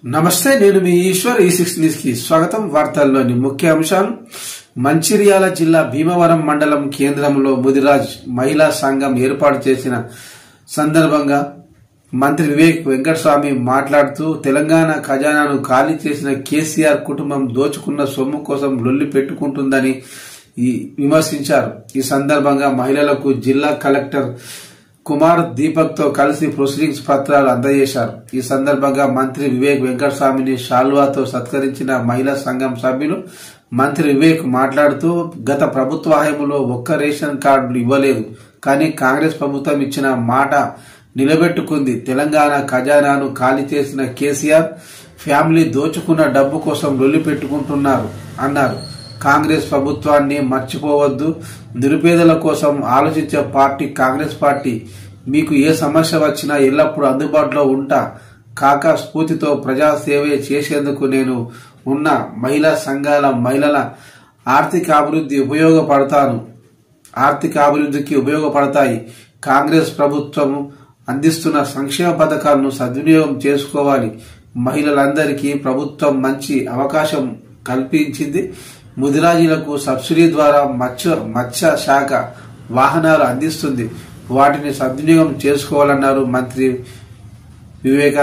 నమస్తే, నేను మీ ఈశ్వర్. ఈ6 న్యూస్ కి స్వాగతం. వార్తల్లోని ముఖ్య అంశాలు. మంచిర్యాల జిల్లా భీమవరం మండలం కేంద్రంలో ముదిరాజ్ మహిళా సంఘం ఏర్పాటు చేసిన సందర్భంగా మంత్రి వివేక్ వెంకటస్వామి మాట్లాడుతూ తెలంగాణ ఖజానాను ఖాళీ చేసిన కేసీఆర్ కుటుంబం దోచుకున్న సొమ్ము కోసం లొల్లి పెట్టుకుంటుందని విమర్శించారు. ఈ సందర్భంగా మహిళలకు జిల్లా కలెక్టర్ కుమార్ దీపక్ తో కలిసి ప్రొసీడింగ్స్ పత్రాలు అందజేశారు. ఈ సందర్భంగా మంత్రి వివేక్ వెంకటస్వామిని శాల్వాతో సత్కరించిన మహిళా సంఘం సభ్యులు. మంత్రి వివేక్ మాట్లాడుతూ గత ప్రభుత్వ హయాంలో ఒక్క రేషన్ కార్డులు ఇవ్వలేదు, కానీ కాంగ్రెస్ ప్రభుత్వం ఇచ్చిన మాట నిలబెట్టుకుంది. తెలంగాణ ఖజానాను ఖాళీ చేసిన కేసీఆర్ ఫ్యామిలీ దోచుకున్న డబ్బు కోసం లొల్లి పెట్టుకుంటున్నారు అన్నారు. కాంగ్రెస్ ప్రభుత్వాన్ని మర్చిపోవద్దు. నిరుపేదల కోసం ఆలోచించే పార్టీ కాంగ్రెస్ పార్టీ. మీకు ఏ సమస్య వచ్చినా ఎల్లప్పుడూ అందుబాటులో ఉంటా. కాకా స్ఫూర్తితో ప్రజాసేవ చేసేందుకు నేను ఉన్న. మహిళా సంఘాల మహిళల ఆర్థిక అభివృద్ధికి ఉపయోగపడతాయి. కాంగ్రెస్ ప్రభుత్వం అందిస్తున్న సంక్షేమ పథకాలను సద్వినియోగం చేసుకోవాలి. మహిళలందరికీ ప్రభుత్వం మంచి అవకాశం కల్పించింది. ముదిరాజులకు సబ్సిడీ ద్వారా మత్స్య శాఖ వాహనాలు అందిస్తుంది. వాటిని సద్వినియోగం చేసుకోవాలన్నారు మంత్రి వివేక